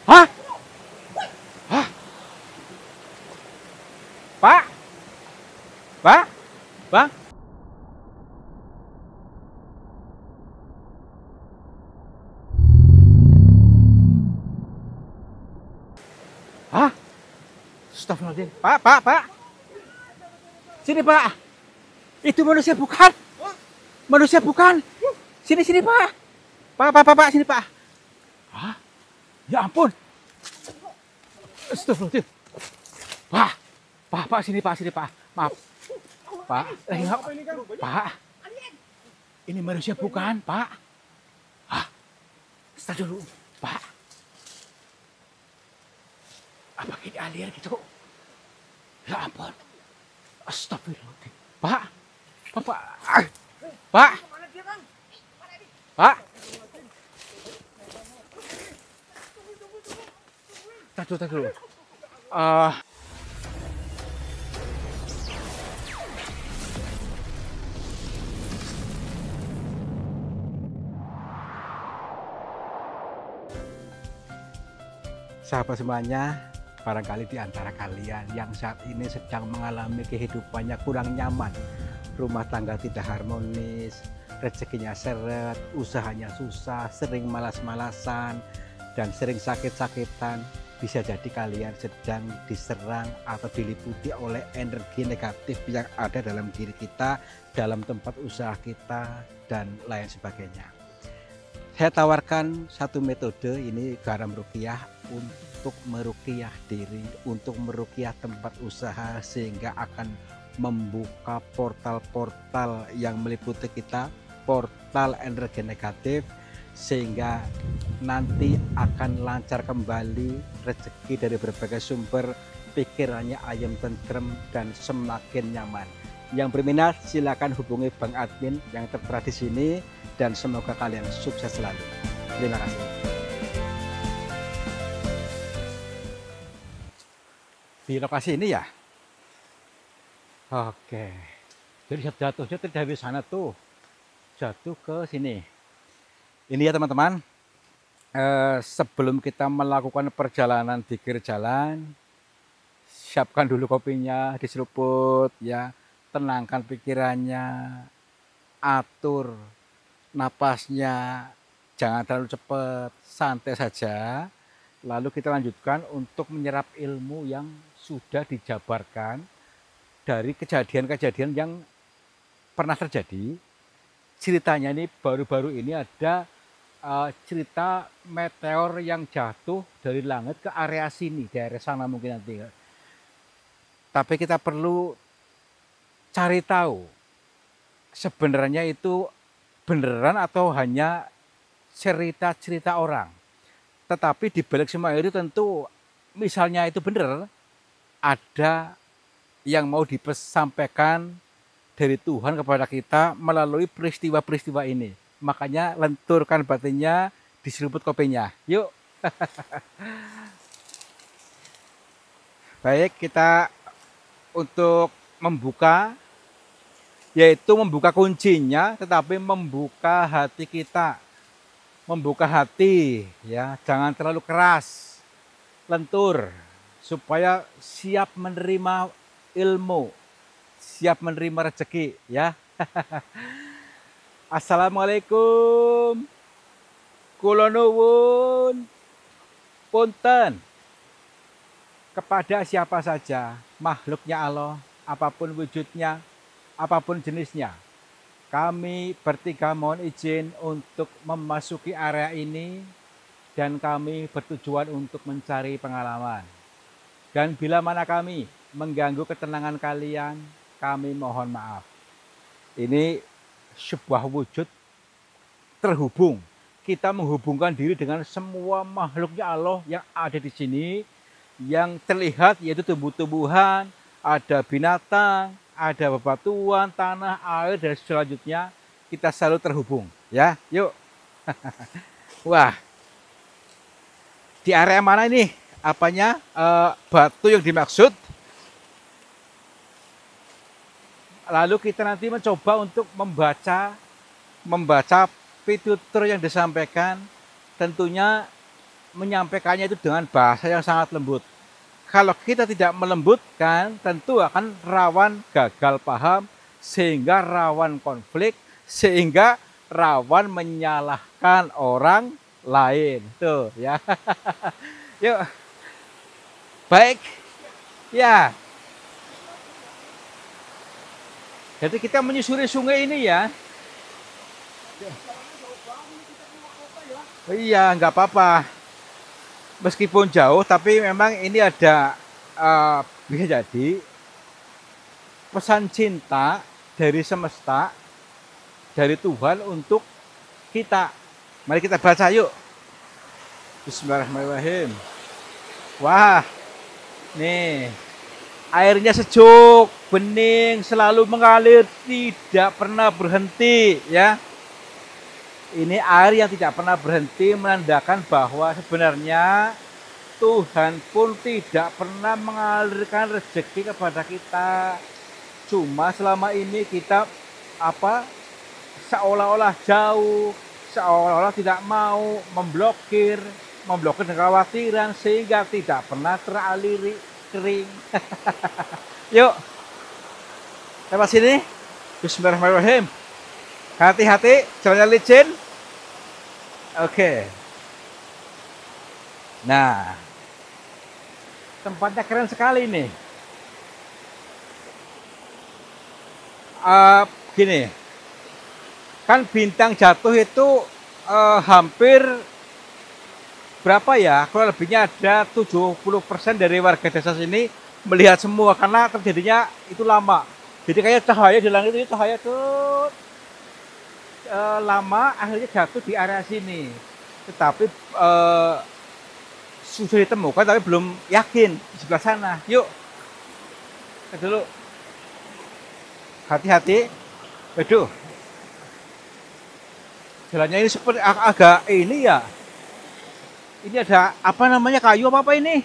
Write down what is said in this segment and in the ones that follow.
Hah? Hah? Pak? Pak? Bang? Hah? Astagfirullahaladzim. Pak. Sini, Pak. Itu manusia bukan? Manusia bukan? Sini, Pak. Pak, sini, Pak. Hah? Ya ampun. Astagfirullahaladzim. Pak, sini, Pak. Maaf. Pak, Pak. Ini manusia bukan, Pak? Hah? Stop dulu, Pak. Apa ini alien gitu? Ya ampun. Astagfirullahaladzim. Pak. Pak. Tak dulu. Sahabat semuanya, barangkali di antara kalian yang saat ini sedang mengalami kehidupannya kurang nyaman, rumah tangga tidak harmonis, rezekinya seret, usahanya susah, sering malas-malasan, dan sering sakit-sakitan, bisa jadi kalian sedang diserang atau diliputi oleh energi negatif yang ada dalam diri kita, dalam tempat usaha kita, dan lain sebagainya. Saya tawarkan satu metode, ini garam ruqyah, untuk meruqyah diri, untuk meruqyah tempat usaha, sehingga akan membuka portal-portal yang meliputi kita, portal energi negatif, sehingga nanti akan lancar kembali rezeki dari berbagai sumber, pikirannya ayam tentrem dan semakin nyaman. Yang berminat silakan hubungi Bang Admin yang tertera di sini, dan semoga kalian sukses selalu. Terima kasih. Di lokasi ini ya. Oke. Jadi jatuhnya dari sana tuh, jatuh ke sini. Ini ya teman-teman. Sebelum kita melakukan perjalanan di kiri jalan, siapkan dulu kopinya, diseruput ya, tenangkan pikirannya, atur napasnya, jangan terlalu cepat, santai saja. Lalu kita lanjutkan untuk menyerap ilmu yang sudah dijabarkan dari kejadian-kejadian yang pernah terjadi. Ceritanya ini baru-baru ini ada cerita meteor yang jatuh dari langit ke area sini, di area sana mungkin nanti. Tapi kita perlu cari tahu sebenarnya itu beneran atau hanya cerita-cerita orang. Tetapi di balik semua itu tentu, misalnya itu benar, ada yang mau disampaikan dari Tuhan kepada kita melalui peristiwa-peristiwa ini. Makanya lenturkan batinnya, diseruput kopinya. Yuk. Baik, kita untuk membuka, yaitu membuka kuncinya, tetapi membuka hati kita, membuka hati ya, jangan terlalu keras, lentur, supaya siap menerima ilmu, siap menerima rezeki ya. Assalamualaikum, kula nuwun punten kepada siapa saja makhluknya Allah, apapun wujudnya, apapun jenisnya. Kami bertiga mohon izin untuk memasuki area ini, dan kami bertujuan untuk mencari pengalaman. Dan bila mana kami mengganggu ketenangan kalian, kami mohon maaf. Ini sebuah wujud terhubung. Kita menghubungkan diri dengan semua makhluknya Allah yang ada di sini, yang terlihat yaitu tumbuh-tumbuhan, ada binatang, ada bebatuan, tanah, air, dan selanjutnya kita selalu terhubung ya. Yuk. Wah, di area mana ini? Apanya? Batu yang dimaksud. Lalu kita nanti mencoba untuk membaca pitutur yang disampaikan. Tentunya menyampaikannya itu dengan bahasa yang sangat lembut. Kalau kita tidak melembutkan, tentu akan rawan gagal paham, sehingga rawan konflik, sehingga rawan menyalahkan orang lain. Tuh ya. Yuk. Baik. Ya. Jadi kita menyusuri sungai ini ya. Iya, nggak apa-apa. Meskipun jauh, tapi memang ini ada bisa jadi pesan cinta dari semesta, dari Tuhan untuk kita. Mari kita baca yuk. Bismillahirrahmanirrahim. Wah, nih airnya sejuk, bening, selalu mengalir, tidak pernah berhenti ya. Ini air yang tidak pernah berhenti menandakan bahwa sebenarnya Tuhan pun tidak pernah mengalirkan rezeki kepada kita. Cuma selama ini kita seolah-olah jauh, seolah-olah tidak mau memblokir dengan kekhawatiran sehingga tidak pernah teraliri kering. Yuk, lewat sini. Bismillahirrahmanirrahim. Hati-hati, jalannya licin. Oke. Nah, tempatnya keren sekali nih. Gini, kan bintang jatuh itu hampir berapa ya? Kurang lebihnya ada 70% dari warga desa sini melihat semua karena terjadinya itu lama. Jadi kayak cahaya di langit itu cahaya tuh lama akhirnya jatuh di area sini. Tetapi sudah ditemukan tapi belum yakin di sebelah sana. Yuk, kita dulu. Hati-hati. Waduh. Jalannya ini seperti agak ini ya. Ini ada apa namanya, kayu apa ini?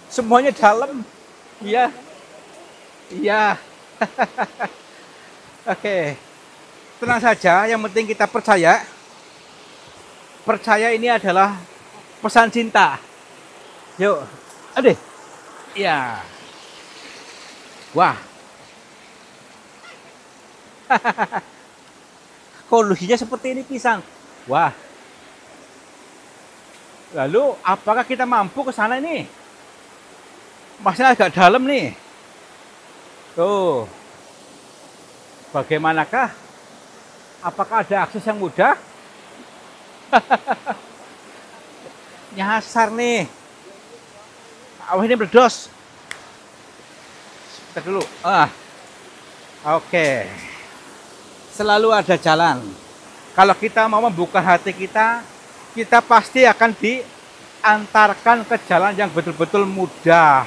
Semuanya dalam. Iya. Iya. Oke. Tenang saja, yang penting kita percaya. Percaya ini adalah pesan cinta. Yuk. Aduh. Iya. Wah. Kondisinya seperti ini pisang. Wah. Lalu apakah kita mampu ke sana ini? Masih agak dalam nih. Tuh. Bagaimanakah? Apakah ada akses yang mudah? Nyasar nih. Awas ini berdos. Kita dulu. Oke. Selalu ada jalan. Kalau kita mau membuka hati kita, kita pasti akan diantarkan ke jalan yang betul-betul mudah.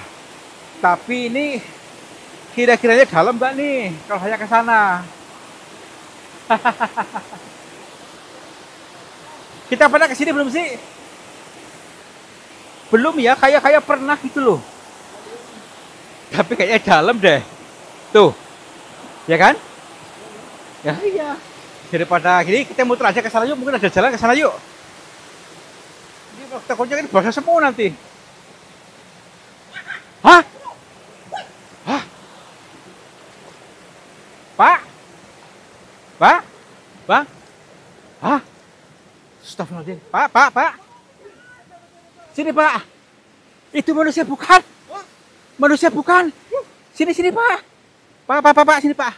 Tapi ini kira-kiranya dalam nggak nih kalau saya ke sana? Kita pernah ke sini belum sih? Belum ya, kayak pernah gitu loh. Tapi kayaknya dalam deh. Tuh. Ya kan? Ya iya. Daripada gini kita muter aja ke sana yuk, mungkin ada jalan ke sana yuk. Ini takutnya kan basah semua nanti. Hah? Hah? Pak? Pak? Bang? Hah? Astagfirullahaladzim. Pak. Sini, Pak. Itu manusia bukan? Manusia bukan? Sini, Pak. Pak, sini, Pak.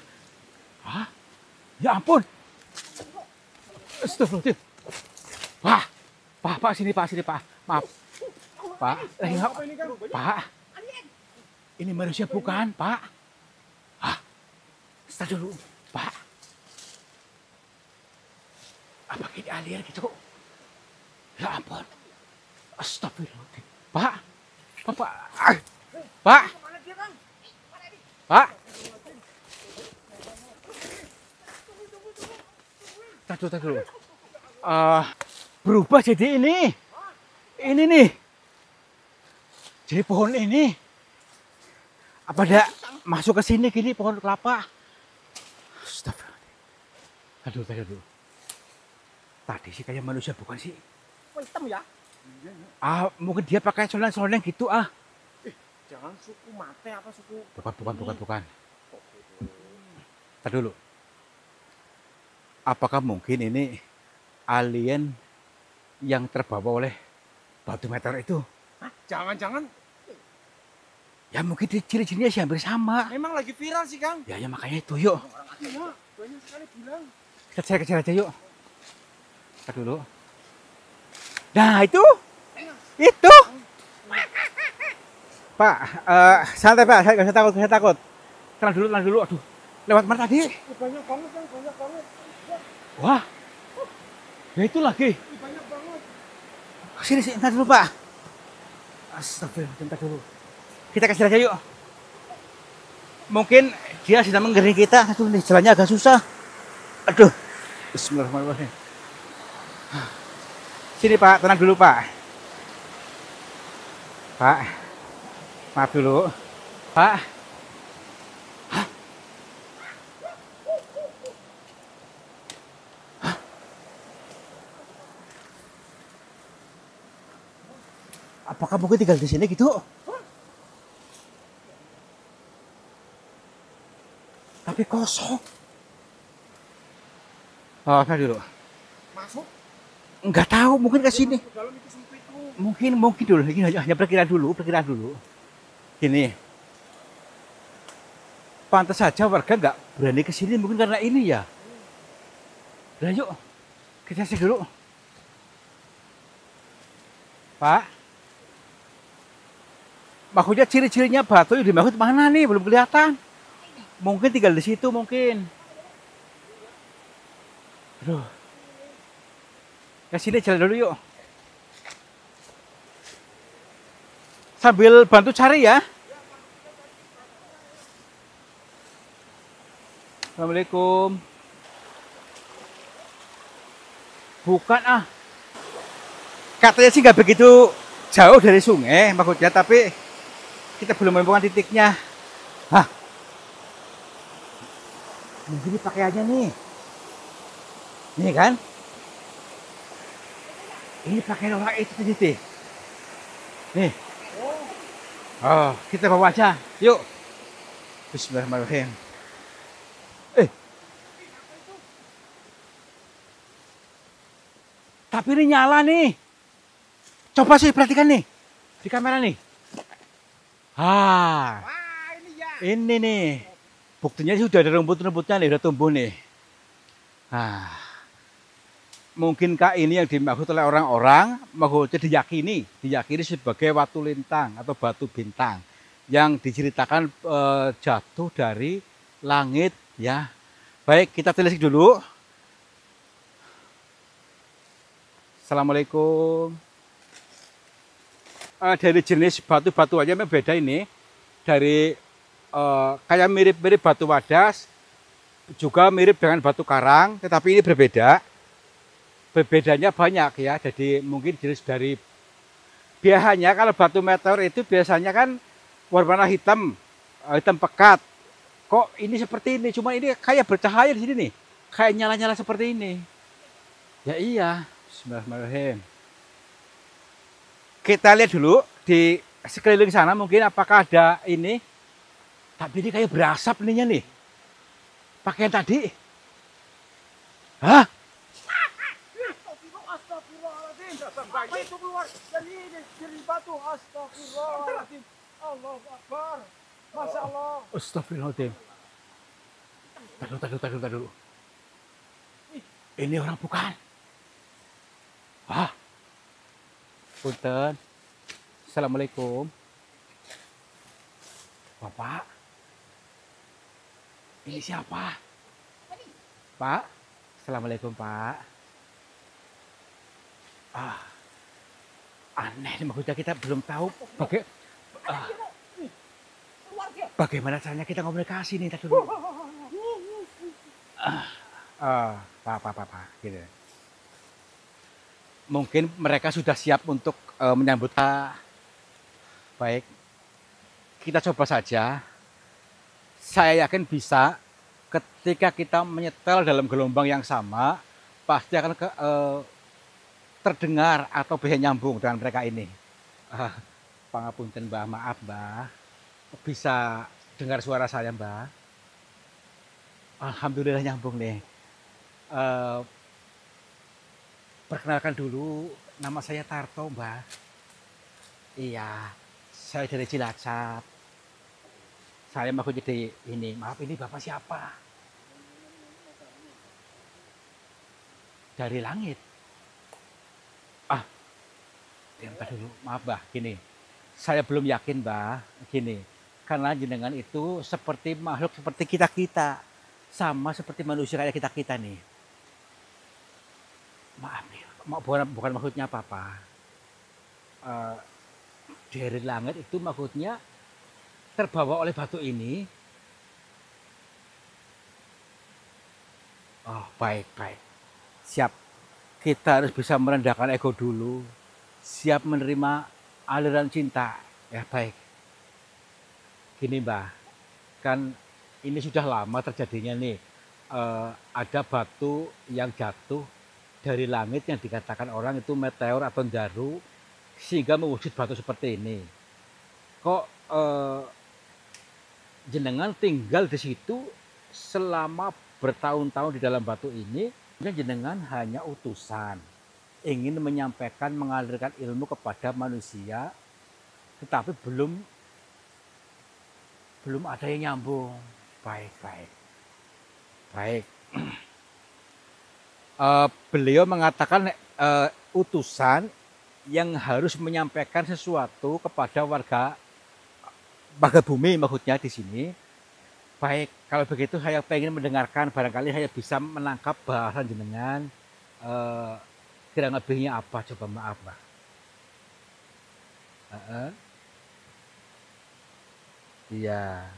Hah? Ya ampun. Astagfirullahaladzim. Pak, sini, Pak. Maaf. Pak, Pak. Ini manusia bukan, Pak? Hah? Stop dulu, Pak. Apa ini alien gitu? Ya ampun. Astagfirullahaladzim. Pak. Tadi dulu. Berubah jadi ini. Ini nih. Jadi pohon ini. Apa ada masuk ke sini gini pohon kelapa? Astagfirullahaladzim. Aduh. Tadi sih kayak manusia bukan sih? Kok hitam ya? Mungkin dia pakai celana gitu Jangan suku mate apa suku Bukan. Tadi dulu. Apakah mungkin ini alien yang terbawa oleh batu meteor itu? Hah? Jangan-jangan Ya mungkin ciri-cirinya sih hampir sama. memang lagi viral sih, Kang. Ya makanya itu yuk. Iya, banyak sekali bilang. Kita cari aja yuk. Tadi dulu. Nah itu. Pak, santai Pak, saya nggak usah takut. Tenang dulu. Aduh, lewat mana tadi? Banyak banget, Kang, banyak banget. Wah, ya itu lagi. Banyak banget. Sini, entar dulu Pak. Astagfirullah, bentar dulu. Kita kasih aja yuk. Mungkin dia sedang menggering kita. Aduh, nih jalannya agak susah. Aduh, bismillahirrahmanirrahim. Sini Pak, tenang dulu Pak. Pak, maaf dulu. Pak. Hah? Apakah mungkin tinggal di sini gitu? Tapi kosong. Saya dulu. Masuk Enggak tahu, mungkin ke sini. ke dalam itu sempit tuh. Mungkin dulu. Ini hanya perkiraan dulu. Gini. Pantas saja warga nggak berani ke sini mungkin karena ini ya. Udah yuk. Kita cek dulu. Pak. Maksudnya ciri-cirinya batu yang dimaksud mana nih? Belum kelihatan. Mungkin tinggal di situ mungkin. Aduh. Ke sini jalan dulu yuk. Sambil bantu cari ya. Assalamualaikum. Bukan Katanya sih nggak begitu jauh dari sungai maksudnya, tapi kita belum menemukan titiknya. Hah? Mungkin ini pakaiannya nih. Nih kan? Ini pakaian orang itu tadi. Nih. Oh, kita bawa aja. Yuk. Bismillahirrahmanirrahim. Tapi ini nyala nih. Coba sih perhatikan nih. Di kamera nih. Wah, ini ya. Ini nih. Buktinya sudah ada rumput-rumputnya nih, udah tumbuh nih. Mungkinkah ini yang dimaksud oleh orang-orang maksudnya diyakini sebagai watu lintang atau batu bintang yang diceritakan jatuh dari langit ya. Baik, kita telisik dulu. Assalamualaikum. Dari jenis batu-batu aja memang beda ini. Dari kayak mirip-mirip batu wadas, juga mirip dengan batu karang, tetapi ini berbeda. Berbedanya banyak ya, jadi mungkin jenis dari biasanya kalau batu meteor itu biasanya kan warna hitam pekat. Kok ini seperti ini? Cuma ini kayak bercahaya di sini nih, kayak nyala-nyala seperti ini. Ya iya, bismillahirrahmanirrahim. Kita lihat dulu di sekeliling sana mungkin apakah ada ini. Tapi ini kayak berasap nih. Pakaian tadi. Hah? Apa itu keluar dari batu? Astagfirullahaladzim. Allahu Akbar. Masya Allah. Astagfirullahaladzim. Tadi dulu. Ini orang bukan. Punten. Assalamualaikum. Bapak. Ini siapa? Pak. Assalamualaikum Pak. Aneh, maksudnya kita belum tahu bagaimana caranya kita komunikasi nih tadi dulu. Pak, gitu. Mungkin mereka sudah siap untuk menyambut. Baik, kita coba saja. Saya yakin bisa ketika kita menyetel dalam gelombang yang sama, pasti akan terdengar atau bisa nyambung dengan mereka ini. Ah, pangapunten Mbah, maaf Mbah. Bisa dengar suara saya Mbah? Alhamdulillah nyambung nih. Eh, Perkenalkan dulu, nama saya Tarto Mbah. Iya, saya dari Cilacap. Saya mau jadi ini, maaf ini Bapak siapa? Dari langit. Ah, tempat dulu, maaf Mbah, gini. Saya belum yakin Mbah, gini. Karena jenengan itu seperti makhluk seperti kita-kita. Sama seperti manusia kayak kita-kita nih. Maaf nih, bukan maksudnya apa-apa. Eh, dari langit itu maksudnya terbawa oleh batu ini. Oh, baik, baik. Siap. Kita harus bisa merendahkan ego dulu. Siap menerima aliran cinta. Ya, baik. Gini, Mbah. Kan ini sudah lama terjadinya nih. Ada batu yang jatuh dari langit yang dikatakan orang itu meteor atau jaru sehingga mewujud batu seperti ini. Kok jenengan tinggal di situ selama bertahun-tahun di dalam batu ini, jenengan hanya utusan, ingin menyampaikan, mengalirkan ilmu kepada manusia, tetapi belum ada yang nyambung. Baik, baik, baik. Beliau mengatakan utusan yang harus menyampaikan sesuatu kepada warga bumi maksudnya di sini. Baik, kalau begitu saya pengen mendengarkan, barangkali saya bisa menangkap bahasan jenengan. Kurang lebihnya apa? Coba maaf, Mbak. Iya.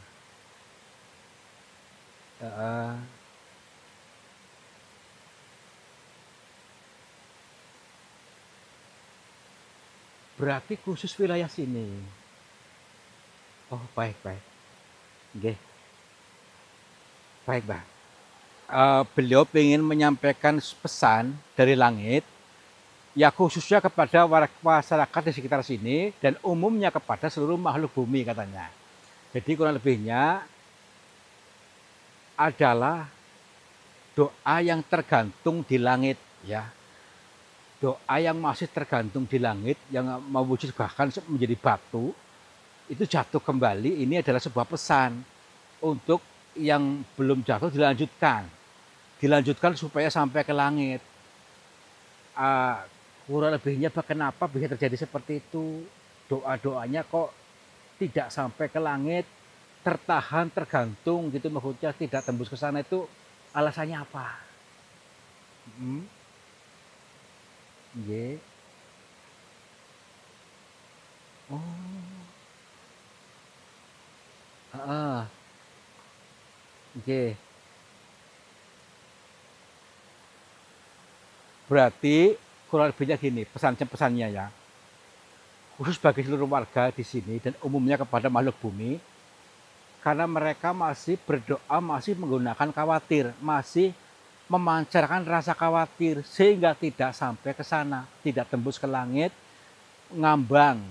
Berarti khusus wilayah sini. Oh, baik, baik. Oke. Baik, Mbak. Beliau ingin menyampaikan pesan dari langit, ya khususnya kepada masyarakat di sekitar sini dan umumnya kepada seluruh makhluk bumi katanya. Jadi kurang lebihnya adalah doa yang tergantung di langit, ya. Doa yang masih tergantung di langit, yang mewujud bahkan menjadi batu, itu jatuh kembali. Ini adalah sebuah pesan untuk yang belum jatuh dilanjutkan supaya sampai ke langit. Kurang lebihnya kenapa bisa terjadi seperti itu, doa-doanya kok tidak sampai ke langit, tertahan, tergantung gitu, maksudnya tidak tembus ke sana, itu alasannya apa? Yeah. Oh. Okay. Berarti kurang lebihnya gini, pesannya ya. Khusus bagi seluruh warga di sini dan umumnya kepada makhluk bumi, karena mereka masih berdoa, masih menggunakan khawatir, masih memancarkan rasa khawatir sehingga tidak sampai ke sana, tidak tembus ke langit, ngambang,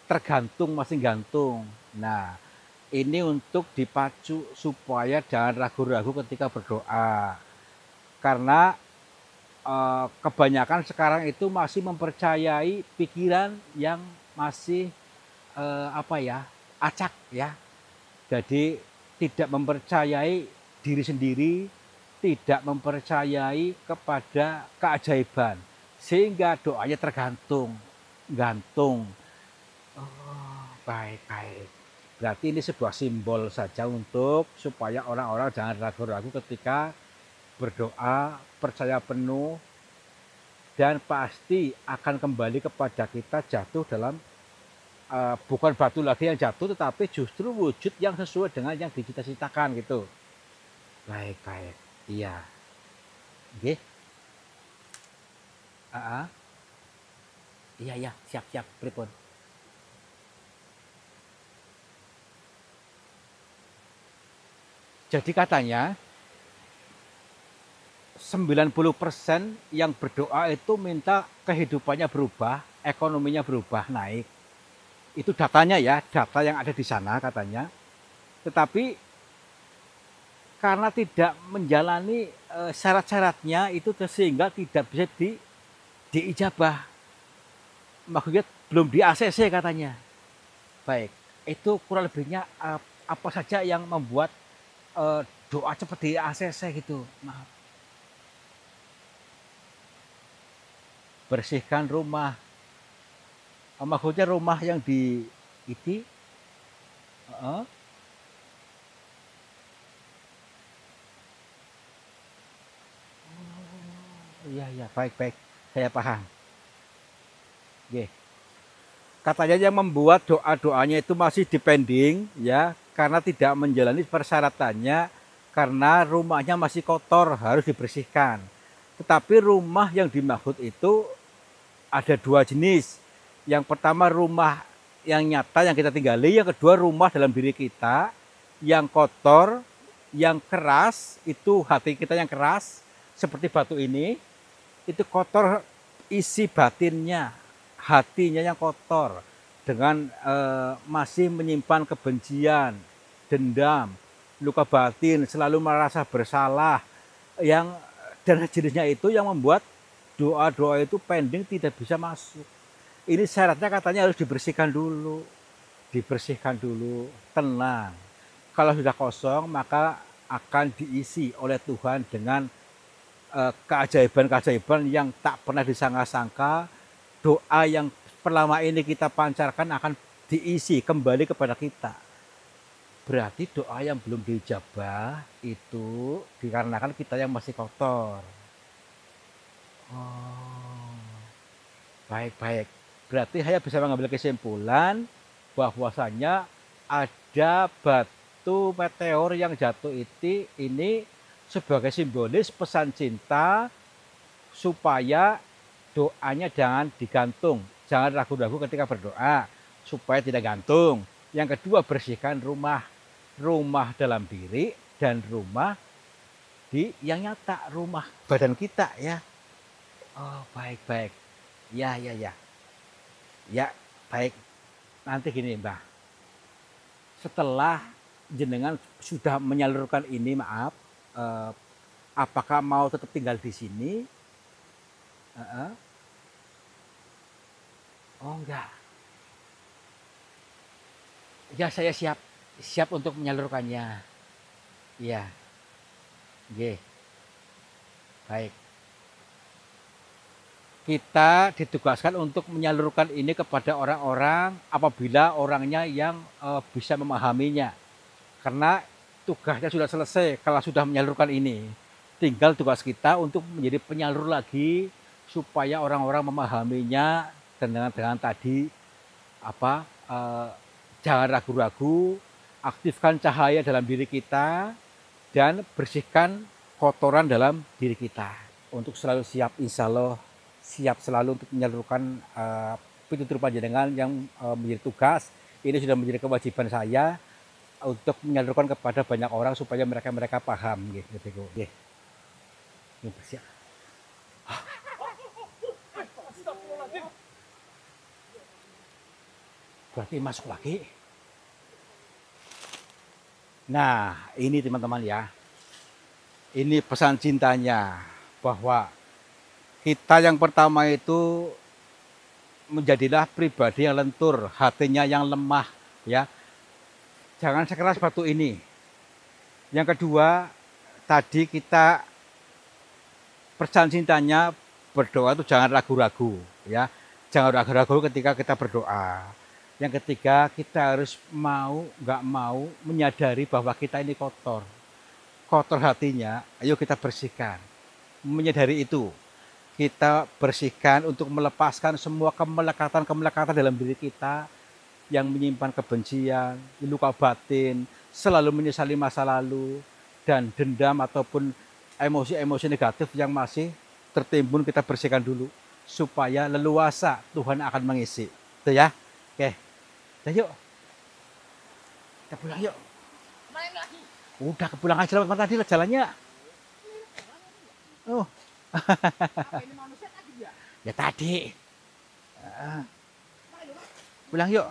tergantung, masih gantung. Nah, ini untuk dipacu supaya jangan ragu-ragu ketika berdoa. Karena kebanyakan sekarang itu masih mempercayai pikiran yang masih acak ya. Jadi tidak mempercayai diri sendiri, tidak mempercayai kepada keajaiban, sehingga doanya gantung. Oh, baik, baik. Berarti ini sebuah simbol saja untuk supaya orang-orang jangan ragu-ragu ketika berdoa, percaya penuh, dan pasti akan kembali kepada kita jatuh dalam bukan batu lagi yang jatuh, tetapi justru wujud yang sesuai dengan yang dicita-citakan gitu. Baik, baik. Iya. Oke. Iya, iya, siap, pripun. Jadi katanya 90% yang berdoa itu minta kehidupannya berubah, ekonominya berubah, naik. Itu datanya ya, data yang ada di sana katanya. Tetapi karena tidak menjalani syarat-syaratnya itu sehingga tidak bisa diijabah. Maksudnya belum di ACC katanya. Baik, itu kurang lebihnya apa saja yang membuat doa cepat di ACC gitu. Maaf. Bersihkan rumah. Maksudnya rumah yang di itu. Iya, iya, baik-baik. Saya paham. Oke. Katanya yang membuat doa-doanya itu masih dipending ya, karena tidak menjalani persyaratannya, karena rumahnya masih kotor, harus dibersihkan. Tetapi rumah yang dimaksud itu ada dua jenis. Yang pertama rumah yang nyata yang kita tinggali, yang kedua rumah dalam diri kita yang kotor, yang keras, itu hati kita yang keras, seperti batu ini, itu kotor isi batinnya, hatinya yang kotor, dengan masih menyimpan kebencian, dendam, luka batin, selalu merasa bersalah, yang dan jenisnya itu yang membuat doa-doa itu pending, tidak bisa masuk. Ini syaratnya katanya harus dibersihkan dulu, tenang. Kalau sudah kosong maka akan diisi oleh Tuhan dengan keajaiban-keajaiban yang tak pernah disangka-sangka. Doa yang selama ini kita pancarkan akan diisi kembali kepada kita. Berarti doa yang belum dijabah itu dikarenakan kita yang masih kotor. Oh, baik-baik. Berarti saya bisa mengambil kesimpulan bahwasanya ada batu meteor yang jatuh ini sebagai simbolis pesan cinta supaya doanya jangan digantung, jangan ragu-ragu ketika berdoa supaya tidak gantung. Yang kedua, bersihkan rumah dalam diri dan rumah di yang nyata, rumah badan kita ya. Oh, baik-baik. Ya, ya, ya. Ya, baik. Nanti gini, Mbah. Setelah jenengan sudah menyalurkan ini, maaf, apakah mau tetap tinggal di sini? Oh, enggak. Ya, saya siap untuk menyalurkannya. Iya. Oke. Baik. Kita ditugaskan untuk menyalurkan ini kepada orang-orang apabila orangnya yang bisa memahaminya. Karena tugasnya sudah selesai kalau sudah menyalurkan ini. Tinggal tugas kita untuk menjadi penyalur lagi supaya orang-orang memahaminya dengan tadi apa jangan ragu-ragu, aktifkan cahaya dalam diri kita dan bersihkan kotoran dalam diri kita untuk selalu siap, insya Allah siap selalu untuk menyalurkan pitutur panjenengan yang menjadi tugas. Ini sudah menjadi kewajiban saya untuk menyalurkan kepada banyak orang supaya mereka paham gitu. Ini bersiap. Berarti masuk lagi. Nah, ini teman-teman ya. Ini pesan cintanya bahwa kita yang pertama itu menjadilah pribadi yang lentur, hatinya yang lemah ya. Jangan sekeras batu ini. Yang kedua, tadi kita pesan cintanya berdoa itu jangan ragu-ragu ya. Jangan ragu-ragu ketika kita berdoa. Yang ketiga, kita harus nggak mau menyadari bahwa kita ini kotor. Kotor hatinya, ayo kita bersihkan. Menyadari itu, kita bersihkan untuk melepaskan semua kemelekatan dalam diri kita yang menyimpan kebencian, luka batin, selalu menyesali masa lalu, dan dendam ataupun emosi-emosi negatif yang masih tertimbun kita bersihkan dulu. Supaya leluasa Tuhan akan mengisi. Itu ya. Oke. Udah yuk. Kita pulang yuk. Main lagi. Udah pulang aja lewat tadi lah jalannya. Oh, Apa ini manusia tadi ya? ya tadi. Ah, Ayo, Pak. pulang yuk.